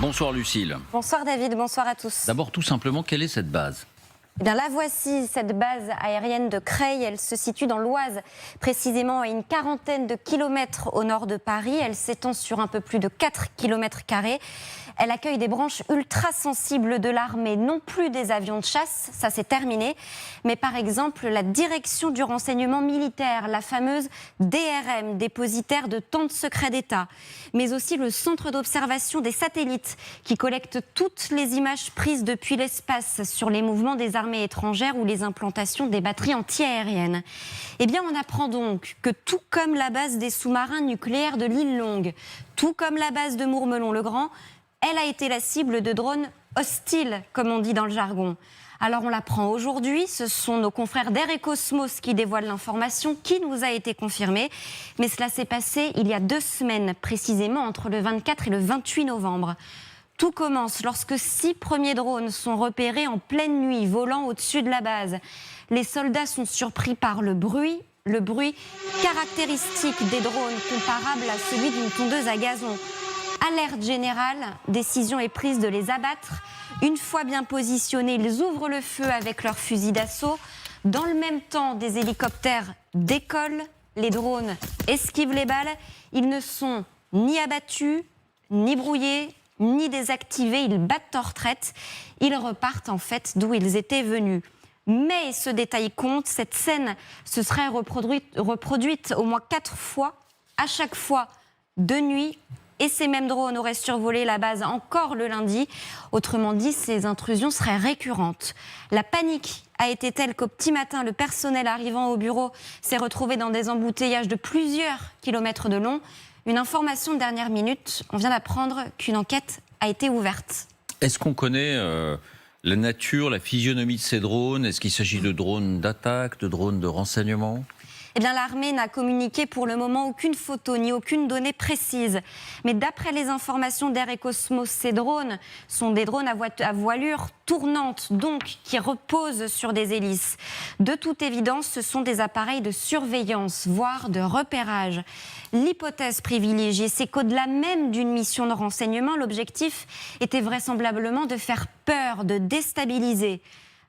Bonsoir Lucille. Bonsoir David, bonsoir à tous. D'abord, tout simplement, quelle est cette base ? Eh bien, la voici, cette base aérienne de Creil. Elle se situe dans l'Oise, précisément à une quarantaine de kilomètres au nord de Paris. Elle s'étend sur un peu plus de 4 km². Elle accueille des branches ultra sensibles de l'armée, non plus des avions de chasse, ça c'est terminé, mais par exemple la direction du renseignement militaire, la fameuse DRM, dépositaire de tant de secrets d'État, mais aussi le centre d'observation des satellites qui collecte toutes les images prises depuis l'espace sur les mouvements des armées étrangères ou les implantations des batteries anti-aériennes. Eh bien, on apprend donc que tout comme la base des sous-marins nucléaires de l'île Longue, tout comme la base de Mourmelon-le-Grand, elle a été la cible de drones hostiles, comme on dit dans le jargon. Alors on l'apprend aujourd'hui, ce sont nos confrères d'Air et Cosmos qui dévoilent l'information qui nous a été confirmée. Mais cela s'est passé il y a 2 semaines, précisément entre le 24 et le 28 novembre. Tout commence lorsque 6 premiers drones sont repérés en pleine nuit, volant au-dessus de la base. Les soldats sont surpris par le bruit caractéristique des drones, comparable à celui d'une tondeuse à gazon. Alerte générale, décision est prise de les abattre. Une fois bien positionnés, ils ouvrent le feu avec leurs fusils d'assaut. Dans le même temps, des hélicoptères décollent. Les drones esquivent les balles. Ils ne sont ni abattus, ni brouillés, ni désactivés. Ils battent en retraite. Ils repartent en fait d'où ils étaient venus. Mais ce détail compte, cette scène se serait reproduite au moins 4 fois, à chaque fois de nuit. Et ces mêmes drones auraient survolé la base encore le lundi. Autrement dit, ces intrusions seraient récurrentes. La panique a été telle qu'au petit matin, le personnel arrivant au bureau s'est retrouvé dans des embouteillages de plusieurs kilomètres de long. Une information de dernière minute, on vient d'apprendre qu'une enquête a été ouverte. Est-ce qu'on connaît la nature, la physionomie de ces drones ? Est-ce qu'il s'agit de drones d'attaque, de drones de renseignement ? Eh bien, l'armée n'a communiqué pour le moment aucune photo ni aucune donnée précise. Mais d'après les informations d'Air et Cosmos, ces drones sont des drones à voilure tournante, donc qui reposent sur des hélices. De toute évidence, ce sont des appareils de surveillance, voire de repérage. L'hypothèse privilégiée, c'est qu'au-delà même d'une mission de renseignement, l'objectif était vraisemblablement de faire peur, de déstabiliser.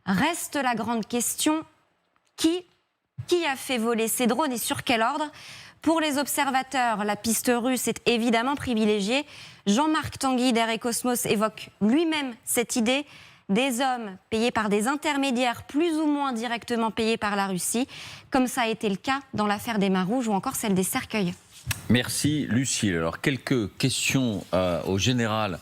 Reste la grande question, qui a fait voler ces drones et sur quel ordre ? Pour les observateurs, la piste russe est évidemment privilégiée. Jean-Marc Tanguy d'Air et Cosmos évoque lui-même cette idée des hommes payés par des intermédiaires plus ou moins directement payés par la Russie, comme ça a été le cas dans l'affaire des Marouges ou encore celle des Cercueils. Merci Lucille. Alors quelques questions au général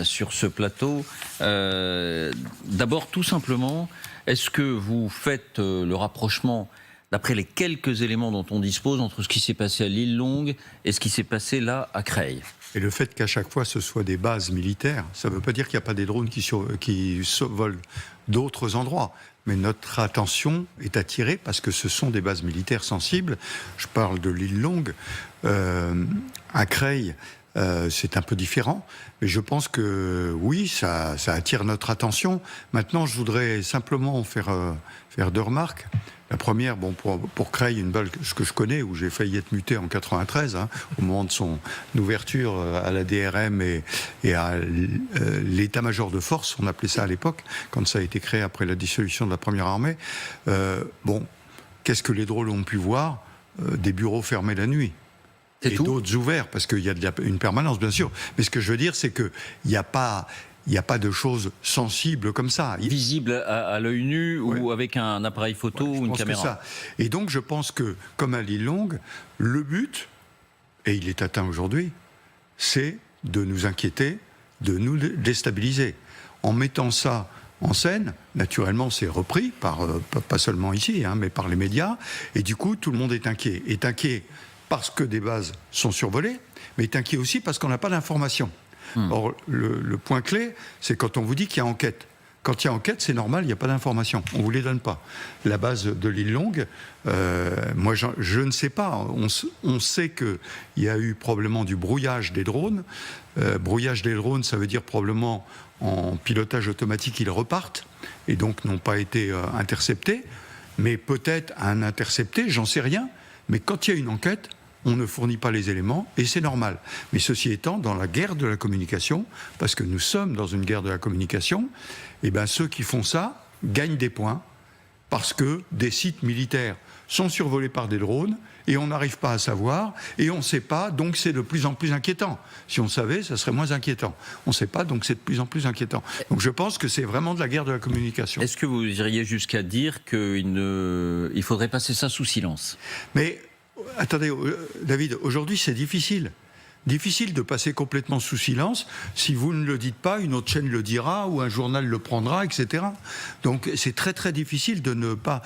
sur ce plateau. D'abord, tout simplement, est-ce que vous faites le rapprochement d'après les quelques éléments dont on dispose entre ce qui s'est passé à l'île Longue et ce qui s'est passé là à Creil? Et le fait qu'à chaque fois ce soit des bases militaires, ça ne veut pas dire qu'il n'y a pas des drones qui volent d'autres endroits. Mais notre attention est attirée parce que ce sont des bases militaires sensibles. Je parle de l'île Longue. À Creil, c'est un peu différent. Mais je pense que oui, ça attire notre attention. Maintenant, je voudrais simplement faire 2 remarques. La première, bon, pour Creil, une balle que je connais, où j'ai failli être muté en 93, au moment de son ouverture à la DRM et à l'état-major de force, on appelait ça à l'époque, quand ça a été créé après la dissolution de la première armée. Bon, qu'est-ce que les drôles ont pu voir ? Des bureaux fermés la nuit. Et d'autres ouverts, parce qu'il y a une permanence, bien sûr. Mais ce que je veux dire, c'est qu'il n'y a pas de choses sensibles comme ça. Visibles à l'œil nu ou avec un appareil photo ou une caméra. Et donc je pense que, comme à l'île Longue, le but, et il est atteint aujourd'hui, c'est de nous inquiéter, de nous déstabiliser. En mettant ça en scène, naturellement c'est repris, pas seulement ici, mais par les médias, et du coup tout le monde est inquiet. Est inquiet parce que des bases sont survolées, mais est inquiet aussi parce qu'on n'a pas d'informations. Or, le point clé, c'est quand on vous dit qu'il y a enquête. Quand il y a enquête, c'est normal, il n'y a pas d'informations. On ne vous les donne pas. La base de l'île Longue, moi, je ne sais pas. On sait qu'il y a eu probablement du brouillage des drones. Brouillage des drones, ça veut dire probablement en pilotage automatique, ils repartent et donc n'ont pas été interceptés. Mais peut-être un intercepté, j'en sais rien. Mais quand il y a une enquête, on ne fournit pas les éléments, et c'est normal. Mais ceci étant, dans la guerre de la communication, parce que nous sommes dans une guerre de la communication, eh ben, ceux qui font ça gagnent des points, parce que des sites militaires sont survolés par des drones, et on n'arrive pas à savoir, et on ne sait pas, donc c'est de plus en plus inquiétant. Si on savait, ça serait moins inquiétant. On ne sait pas, donc c'est de plus en plus inquiétant. Donc je pense que c'est vraiment de la guerre de la communication. Est-ce que vous iriez jusqu'à dire qu'il faudrait passer ça sous silence? Mais attendez, David, aujourd'hui c'est difficile. Difficile de passer complètement sous silence. Si vous ne le dites pas, une autre chaîne le dira, ou un journal le prendra, etc. Donc c'est très très difficile de ne pas...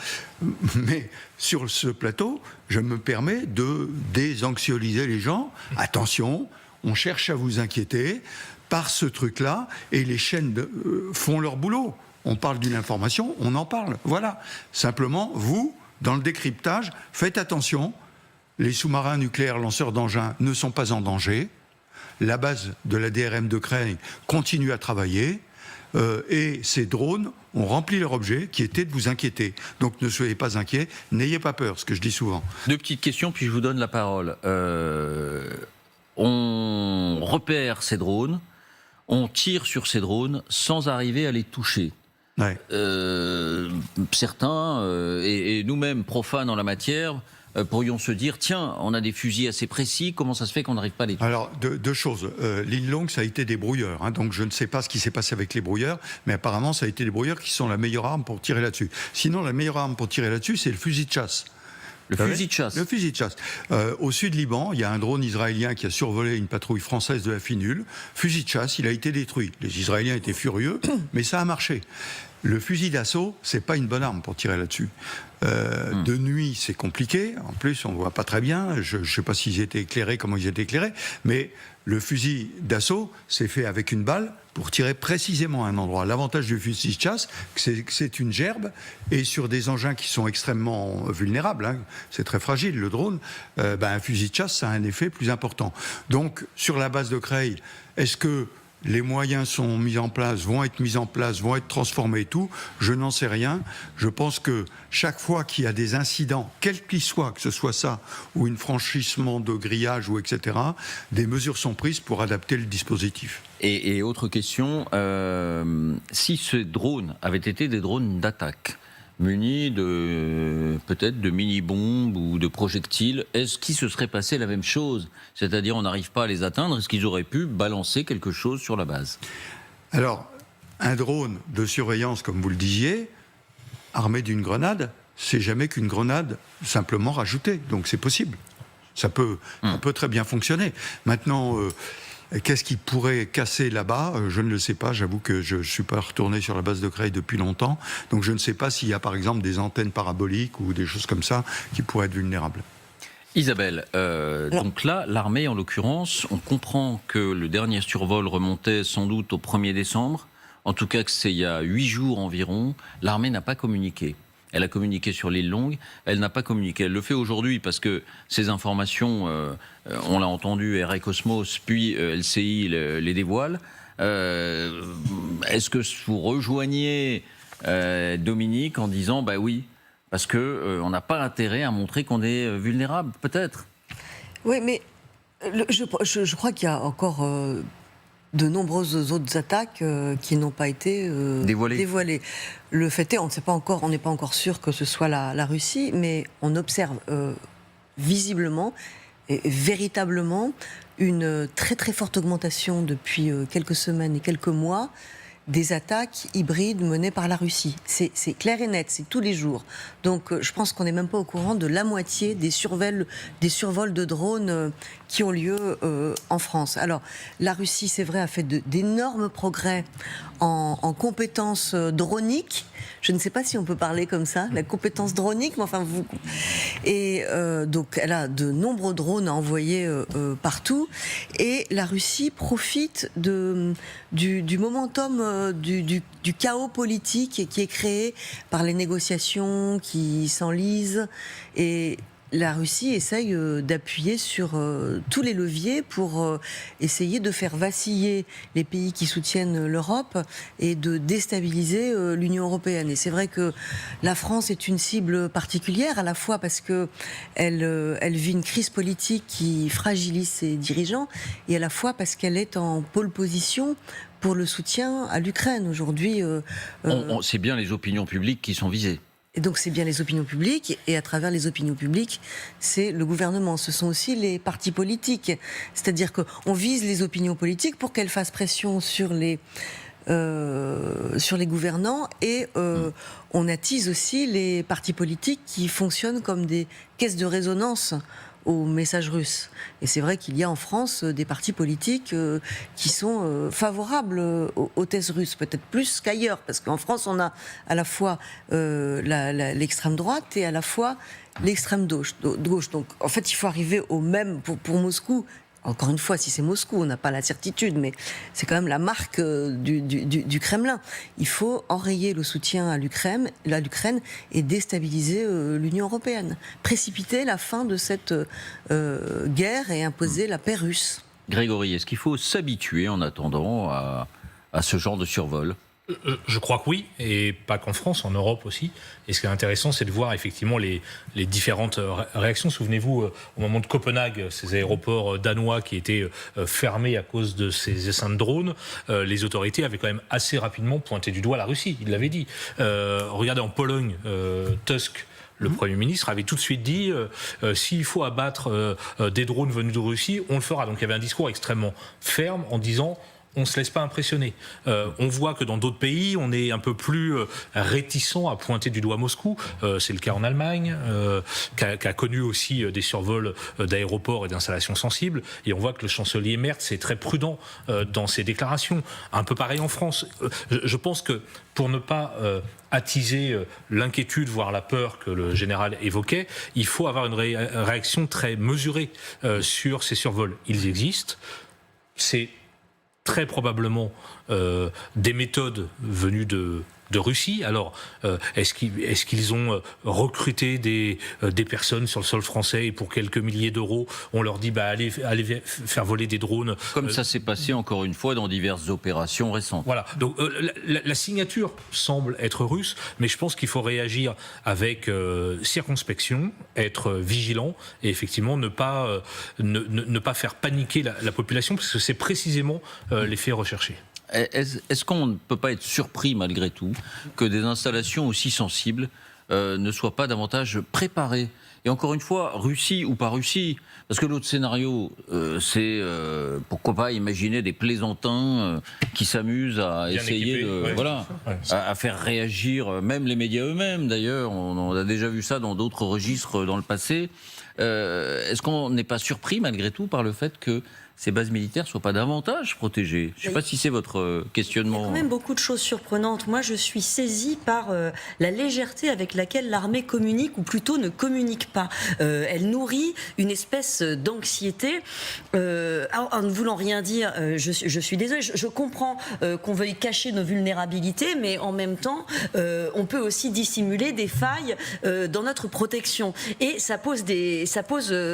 Mais sur ce plateau, je me permets de désanxioliser les gens. Attention, on cherche à vous inquiéter par ce truc-là, et les chaînes font leur boulot. On parle d'une information, on en parle. Voilà. Simplement, vous, dans le décryptage, faites attention. Les sous-marins nucléaires lanceurs d'engins ne sont pas en danger. La base de la DRM de Creil continue à travailler. Et ces drones ont rempli leur objet, qui était de vous inquiéter. Donc ne soyez pas inquiets, n'ayez pas peur, ce que je dis souvent. 2 petites questions, puis je vous donne la parole. On repère ces drones, on tire sur ces drones sans arriver à les toucher. Ouais. Certains, et nous-mêmes profanes en la matière, pourrions se dire, tiens, on a des fusils assez précis, comment ça se fait qu'on n'arrive pas à les toucher? Alors, deux choses. L'île Longue, ça a été des brouilleurs, hein, donc je ne sais pas ce qui s'est passé avec les brouilleurs, mais apparemment, ça a été des brouilleurs qui sont la meilleure arme pour tirer là-dessus. Sinon, la meilleure arme pour tirer là-dessus, c'est le fusil de chasse. Le fusil de chasse. Le fusil de chasse. Au sud Liban, il y a un drone israélien qui a survolé une patrouille française de la FINUL. Fusil de chasse, il a été détruit. Les Israéliens étaient furieux, mais ça a marché. Le fusil d'assaut, c'est pas une bonne arme pour tirer là-dessus. De nuit, c'est compliqué. En plus, on voit pas très bien. Je sais pas s'ils étaient éclairés, comment ils étaient éclairés. Mais le fusil d'assaut, c'est fait avec une balle pour tirer précisément à un endroit. L'avantage du fusil de chasse, c'est que c'est une gerbe, et sur des engins qui sont extrêmement vulnérables, hein, c'est très fragile, le drone, un fusil de chasse, ça a un effet plus important. Donc, sur la base de Creil, est-ce que les moyens sont mis en place, vont être mis en place, vont être transformés et tout, je n'en sais rien. Je pense que chaque fois qu'il y a des incidents, quels qu'ils soient, que ce soit ça, ou un franchissement de grillage, ou etc., des mesures sont prises pour adapter le dispositif. Et autre question, si ces drones avaient été des drones d'attaque, munis peut-être de mini-bombes ou de projectiles, est-ce qu'il se serait passé la même chose? C'est-à-dire on n'arrive pas à les atteindre, est-ce qu'ils auraient pu balancer quelque chose sur la base? Alors, un drone de surveillance, comme vous le disiez, armé d'une grenade, c'est jamais qu'une grenade simplement rajoutée, donc c'est possible. Ça peut très bien fonctionner. Maintenant... qu'est-ce qui pourrait casser là-bas? Je ne le sais pas. J'avoue que je ne suis pas retourné sur la base de Creil depuis longtemps. Donc je ne sais pas s'il y a par exemple des antennes paraboliques ou des choses comme ça qui pourraient être vulnérables. Isabelle, donc là, l'armée en l'occurrence, on comprend que le dernier survol remontait sans doute au 1er décembre. En tout cas que c'est il y a 8 jours environ. L'armée n'a pas communiqué. Elle a communiqué sur l'île Longue, elle n'a pas communiqué. Elle le fait aujourd'hui parce que ces informations, on l'a entendu, RA Cosmos, puis LCI les dévoile. Est-ce que vous rejoignez Dominique en disant, bah oui, parce qu'on n'a pas intérêt à montrer qu'on est vulnérable, peut-être? Oui, mais je crois qu'il y a encore... de nombreuses autres attaques qui n'ont pas été dévoilées. Le fait est, on n'est pas encore sûr que ce soit la Russie, mais on observe visiblement et véritablement une très très forte augmentation depuis quelques semaines et quelques mois des attaques hybrides menées par la Russie. C'est clair et net, c'est tous les jours. Donc je pense qu'on n'est même pas au courant de la moitié des survols de drones qui ont lieu en France. Alors la Russie, c'est vrai, a fait d'énormes progrès en compétences droniques. Je ne sais pas si on peut parler comme ça, la compétence dronique, mais enfin vous... Et donc elle a de nombreux drones à envoyer partout. Et la Russie profite du momentum du chaos politique qui est créé par les négociations qui s'enlisent. Et la Russie essaye d'appuyer sur tous les leviers pour essayer de faire vaciller les pays qui soutiennent l'Europe et de déstabiliser l'Union européenne. Et c'est vrai que la France est une cible particulière, à la fois parce que elle vit une crise politique qui fragilise ses dirigeants, et à la fois parce qu'elle est en pole position pour le soutien à l'Ukraine. Aujourd'hui... c'est bien les opinions publiques qui sont visées. Et donc c'est bien les opinions publiques, et à travers les opinions publiques, c'est le gouvernement. Ce sont aussi les partis politiques. C'est-à-dire qu'on vise les opinions politiques pour qu'elles fassent pression sur les gouvernants, et on attise aussi les partis politiques qui fonctionnent comme des caisses de résonance au message russe. Et c'est vrai qu'il y a en France des partis politiques qui sont favorables aux thèses russes, peut-être plus qu'ailleurs, parce qu'en France on a à la fois l'extrême droite et à la fois l'extrême gauche. Donc en fait il faut arriver au même pour Moscou. Encore une fois, si c'est Moscou, on n'a pas la certitude, mais c'est quand même la marque du Kremlin. Il faut enrayer le soutien à l'Ukraine et déstabiliser l'Union européenne. Précipiter la fin de cette guerre et imposer la paix russe. Grégory, est-ce qu'il faut s'habituer en attendant à ce genre de survol ? Je crois que oui, et pas qu'en France, en Europe aussi. Et ce qui est intéressant, c'est de voir effectivement les différentes réactions. Souvenez-vous, au moment de Copenhague, ces aéroports danois qui étaient fermés à cause de ces essaims de drones, les autorités avaient quand même assez rapidement pointé du doigt la Russie, il l'avait dit. Regardez en Pologne, Tusk, le Premier ministre, avait tout de suite dit s'il faut abattre des drones venus de Russie, on le fera. Donc il y avait un discours extrêmement ferme en disant on ne se laisse pas impressionner. On voit que dans d'autres pays, on est un peu plus réticent à pointer du doigt Moscou. C'est le cas en Allemagne, qui a connu aussi des survols d'aéroports et d'installations sensibles. Et on voit que le chancelier Merz est très prudent dans ses déclarations. Un peu pareil en France. Je pense que pour ne pas attiser l'inquiétude, voire la peur que le général évoquait, il faut avoir une réaction très mesurée sur ces survols. Ils existent. C'est très probablement des méthodes venues de Russie. Alors, est-ce qu'ils ont recruté des personnes sur le sol français et pour quelques milliers d'euros, on leur dit allez faire voler des drones. Comme ça s'est passé encore une fois dans diverses opérations récentes. Voilà. Donc la signature semble être russe, mais je pense qu'il faut réagir avec circonspection, être vigilant et effectivement ne pas faire paniquer la population, parce que c'est précisément l'effet recherché. Est-ce qu'on ne peut pas être surpris malgré tout que des installations aussi sensibles ne soient pas davantage préparées ? Et encore une fois, Russie ou pas Russie, parce que l'autre scénario, c'est pourquoi pas imaginer des plaisantins qui s'amusent à essayer à faire réagir même les médias eux-mêmes. D'ailleurs, on a déjà vu ça dans d'autres registres dans le passé. Est-ce qu'on n'est pas surpris malgré tout par le fait que ces bases militaires ne soient pas davantage protégées? Je ne sais pas si c'est votre questionnement. Il y a quand même beaucoup de choses surprenantes. Moi, je suis saisie par la légèreté avec laquelle l'armée communique, ou plutôt ne communique pas. Elle nourrit une espèce d'anxiété. En ne voulant rien dire, je suis désolée, je comprends qu'on veuille cacher nos vulnérabilités, mais en même temps, on peut aussi dissimuler des failles dans notre protection. Et ça pose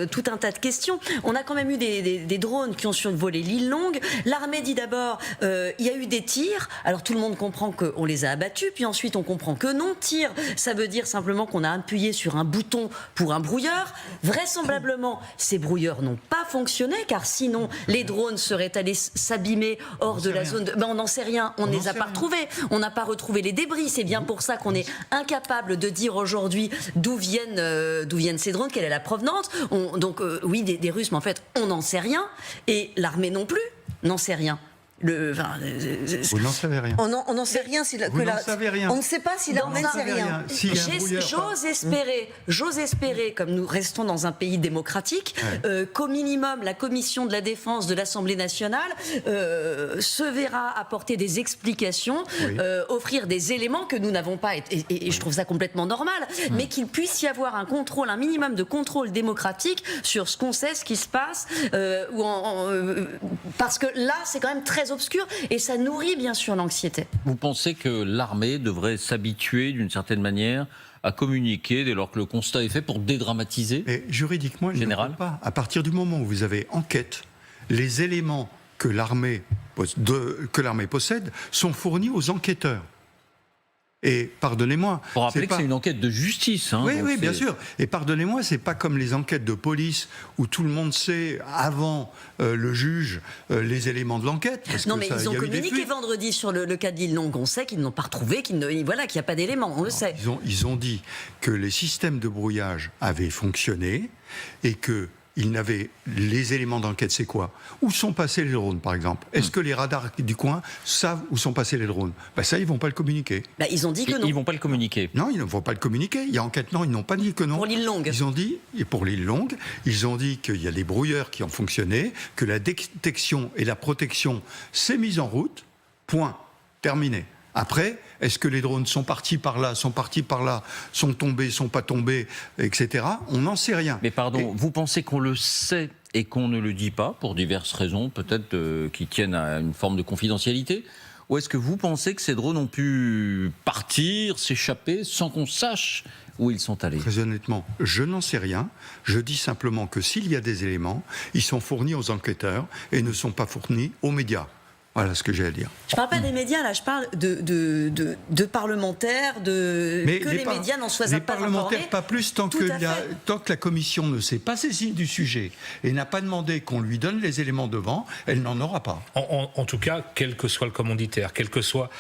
tout un tas de questions. On a quand même eu des drones qui ont survolé l'île Longue. L'armée dit d'abord il y a eu des tirs. Alors tout le monde comprend qu'on les a abattus, puis ensuite on comprend que non. Tir, ça veut dire simplement qu'on a appuyé sur un bouton pour un brouilleur. Vraisemblablement, ces brouilleurs n'ont pas fonctionné, car sinon les drones seraient allés s'abîmer hors de la zone. On n'en sait rien. On ne les a pas retrouvés. On n'a pas retrouvé les débris. C'est bien pour ça qu'on est incapable de dire aujourd'hui d'où viennent ces drones, quelle est la provenance. Oui, des Russes, mais en fait, on n'en sait rien. Et l'armée non plus n'en sait rien. Vous n'en savez rien. On n'en sait rien. Vous n'en savez rien. On ne sait pas si l'armée ne sait rien. J'ose espérer, comme nous restons dans un pays démocratique, qu'au minimum, la commission de la défense de l'Assemblée nationale se verra apporter des explications, offrir des éléments que nous n'avons pas, et je trouve ça complètement normal, mais qu'il puisse y avoir un minimum de contrôle démocratique sur ce qu'on sait, ce qui se passe, parce que là, c'est quand même très obscur, et ça nourrit bien sûr l'anxiété. Vous pensez que l'armée devrait s'habituer d'une certaine manière à communiquer dès lors que le constat est fait pour dédramatiser? Et juridiquement, il ne faut pas. À partir du moment où vous avez enquête, les éléments que l'armée possède sont fournis aux enquêteurs. Et pardonnez-moi. Pour rappeler que c'est une enquête de justice. Hein, oui, bien sûr. Et pardonnez-moi, c'est pas comme les enquêtes de police où tout le monde sait avant le juge les éléments de l'enquête. Non, mais ils ont communiqué vendredi sur le cas de l'île Longue. On sait qu'ils n'ont pas retrouvé, qu'il n'y a pas d'éléments. On le sait. Ils ont dit que les systèmes de brouillage avaient fonctionné et que les éléments d'enquête, c'est quoi? Où sont passés les drones, par exemple? Est-ce que les radars du coin savent où sont passés les drones? Ça, ils ne vont pas le communiquer. Ils ont dit que non. Ils ne vont pas le communiquer. Non, ils ne vont pas le communiquer. Il y a enquête, non, ils n'ont pas dit que non. Pour l'île Longue. Ils ont dit, et pour l'île Longue, ils ont dit qu'il y a des brouilleurs qui ont fonctionné, que la détection et la protection s'est mise en route. Point. Terminé. Après, est-ce que les drones sont partis par là, sont tombés, sont pas tombés, etc. On n'en sait rien. Mais pardon, vous pensez qu'on le sait et qu'on ne le dit pas, pour diverses raisons, peut-être qui tiennent à une forme de confidentialité? Ou est-ce que vous pensez que ces drones ont pu partir, s'échapper, sans qu'on sache où ils sont allés? Très honnêtement, je n'en sais rien. Je dis simplement que s'il y a des éléments, ils sont fournis aux enquêteurs et ne sont pas fournis aux médias. Voilà ce que j'ai à dire. Je ne parle pas des médias, là, je parle de parlementaires, que les médias n'en soient pas informés. Les parlementaires, pas plus, tant que la commission ne s'est pas saisie du sujet et n'a pas demandé qu'on lui donne les éléments devant, elle n'en aura pas. En tout cas, quel que soit le commanditaire, quels que soient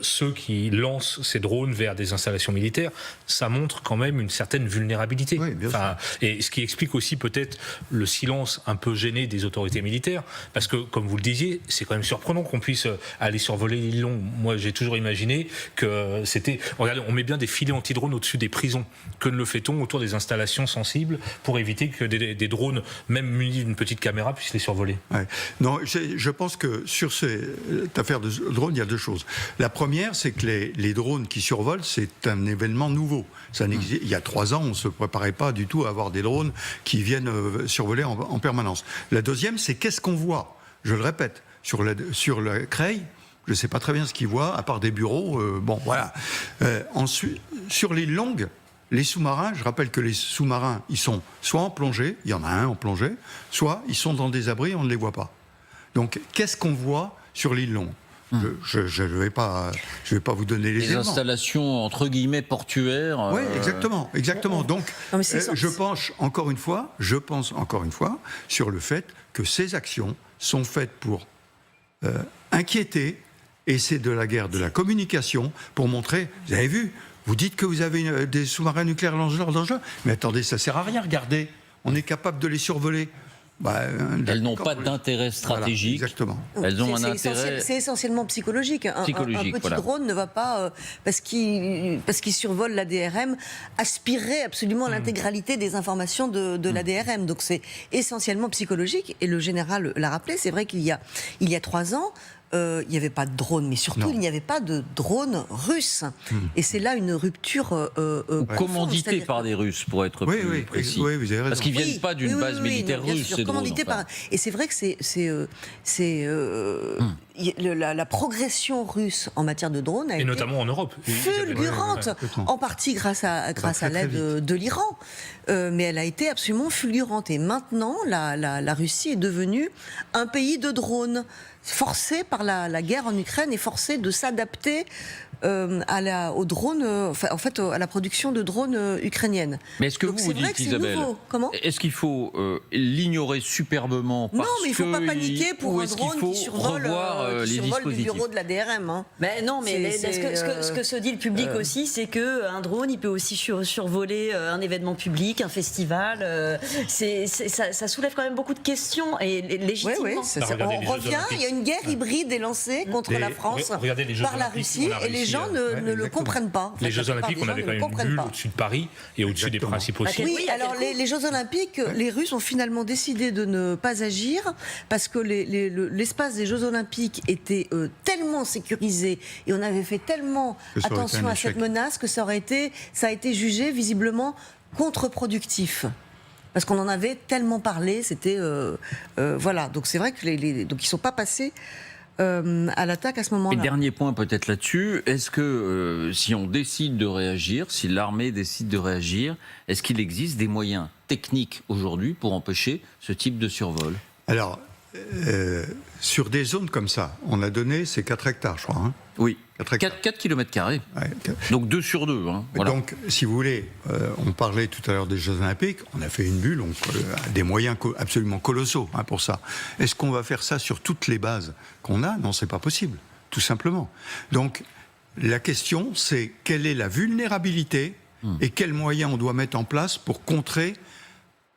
ceux qui lancent ces drones vers des installations militaires, ça montre quand même une certaine vulnérabilité. Oui, bien sûr. Et ce qui explique aussi peut-être le silence un peu gêné des autorités militaires, parce que, comme vous le disiez, c'est quand même surprenant qu'on puisse aller survoler l'île Longue. Moi, j'ai toujours imaginé que c'était... Regardez, on met bien des filets anti-drones au-dessus des prisons. Que ne le fait-on autour des installations sensibles pour éviter que des drones, même munis d'une petite caméra, puissent les survoler? Ouais. Non, je pense que sur cette affaire de drone, il y a deux choses. La première, c'est que les drones qui survolent, c'est un événement nouveau. Il y a 3 ans, on ne se préparait pas du tout à avoir des drones qui viennent survoler en permanence. La deuxième, c'est qu'est-ce qu'on voit? Je le répète. Sur le Creil, je ne sais pas très bien ce qu'ils voient, à part des bureaux. Voilà. Ensuite, sur l'île Longue, les sous-marins, je rappelle que les sous-marins, ils sont soit en plongée, il y en a un en plongée, soit ils sont dans des abris, on ne les voit pas. Donc, qu'est-ce qu'on voit sur l'île Longue? Je ne vais pas vous donner les éléments. Installations entre guillemets portuaires. Oui, exactement. Donc, je pense encore une fois sur le fait que ces actions sont faites pour inquiéter, et c'est de la guerre de la communication pour montrer, vous avez vu, vous dites que vous avez des sous-marins nucléaires dangereux, mais attendez, ça sert à rien, regardez, on est capable de les survoler. Elles n'ont pas d'intérêt stratégique. Voilà, exactement. Elles ont un intérêt. C'est essentiellement psychologique. Un petit drone ne va pas, parce qu'il survole l'ADRM, aspirer absolument à l'intégralité des informations de l'ADRM. Donc c'est essentiellement psychologique. Et le général l'a rappelé, c'est vrai qu'il y a 3 ans, il n'y avait pas de drone, mais surtout, il n'y avait pas de drone russe. Et c'est là une rupture commandité par des Russes, pour être plus précis. Oui, vous avez raison. Parce qu'ils ne viennent pas d'une base militaire russe, ces drones. Et c'est vrai que la progression russe en matière de drones a été notamment en Europe, fulgurante, en partie grâce à l'aide de l'Iran. Mais elle a été absolument fulgurante. Et maintenant, la Russie est devenue un pays de drones, forcé par la guerre en Ukraine et forcé de s'adapter aux drones, à la production de drones ukrainiennes. Mais est-ce que vous dites, Isabelle, est-ce qu'il faut l'ignorer superbement parce non, mais il ne faut pas paniquer pour un drone qui survole le bureau de la DRM. Hein. Mais non, mais ce que se dit le public aussi, c'est qu'un drone, il peut aussi survoler un événement public, un festival. Ça soulève quand même beaucoup de questions, et légitimement. Oui, on revient, il y a une guerre hybride est lancée contre la France par la Russie, et les gens ne le comprennent pas. Les Jeux Olympiques, on avait quand même une bulle au-dessus de Paris et au-dessus des principaux sites. Oui, alors les Jeux Olympiques, les Russes ont finalement décidé de ne pas agir parce que l'espace des Jeux Olympiques était tellement sécurisé et on avait fait tellement attention à cette menace que ça a été jugé visiblement contre-productif. Parce qu'on en avait tellement parlé, c'était voilà. Donc c'est vrai que donc ils sont pas passés à l'attaque à ce moment-là. Et dernier point peut-être là-dessus, est-ce que si on décide de réagir, si l'armée décide de réagir, est-ce qu'il existe des moyens techniques aujourd'hui pour empêcher ce type de survol? Alors, sur des zones comme ça, on a donné ces 4 hectares, je crois. Hein. Oui, 4 km². Ouais. Donc 2 sur 2. Hein. Voilà. Donc, si vous voulez, on parlait tout à l'heure des Jeux Olympiques, on a fait une bulle, on a des moyens absolument colossaux hein, pour ça. Est-ce qu'on va faire ça sur toutes les bases qu'on a? Non, c'est pas possible, tout simplement. Donc, la question, c'est quelle est la vulnérabilité et quels moyens on doit mettre en place pour contrer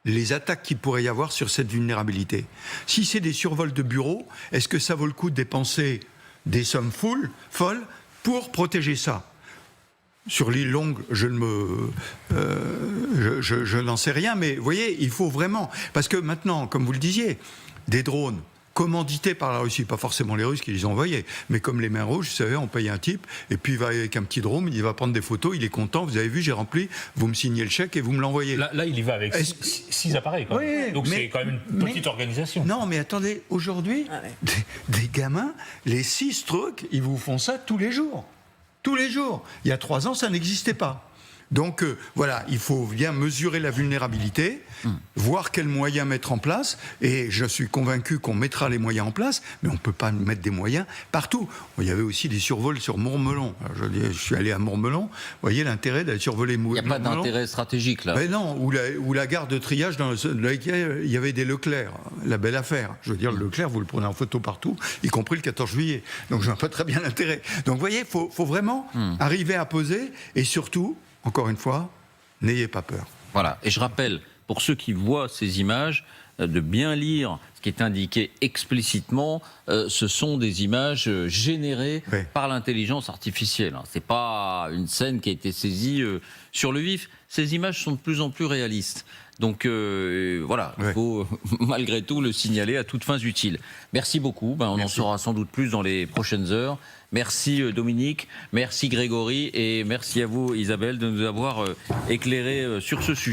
les attaques qu'il pourrait y avoir sur cette vulnérabilité. Si c'est des survols de bureaux, est-ce que ça vaut le coup de dépenser des sommes folles pour protéger ça? Sur l'île Longue, je n'en sais rien, mais vous voyez, il faut vraiment... Parce que maintenant, comme vous le disiez, des drones commandités par la Russie, pas forcément les Russes qui les ont envoyés, mais comme les mains rouges, vous savez, on paye un type, et puis il va avec un petit drone, il va prendre des photos, il est content, vous avez vu, j'ai rempli, vous me signez le chèque et vous me l'envoyez. Là, il y va avec 6 appareils, quand même. Oui, donc c'est quand même une petite organisation. Non, mais attendez, aujourd'hui, des gamins, les 6 trucs, ils vous font ça tous les jours. Tous les jours. Il y a 3 ans, ça n'existait pas. Donc voilà, il faut bien mesurer la vulnérabilité, voir quels moyens mettre en place, et je suis convaincu qu'on mettra les moyens en place, mais on ne peut pas mettre des moyens partout. Il y avait aussi des survols sur Mourmelon. Alors, je suis allé à Mourmelon, vous voyez l'intérêt d'aller survoler Mourmelon. Il n'y a pas d'intérêt stratégique là. Mais non, où la gare de triage, dans laquelle il y avait des Leclerc, la belle affaire. Je veux dire, le Leclerc, vous le prenez en photo partout, y compris le 14 juillet. Donc je vois pas très bien l'intérêt. Donc vous voyez, il faut vraiment arriver à poser, et surtout, encore une fois, n'ayez pas peur. Voilà, et je rappelle, pour ceux qui voient ces images, de bien lire ce qui est indiqué explicitement. Ce sont des images générées par l'intelligence artificielle. Ce n'est pas une scène qui a été saisie sur le vif. Ces images sont de plus en plus réalistes. Donc voilà, il faut malgré tout le signaler à toutes fins utiles. Merci beaucoup, on en saura sans doute plus dans les prochaines heures. Merci Dominique, merci Grégory et merci à vous Isabelle de nous avoir éclairé sur ce sujet.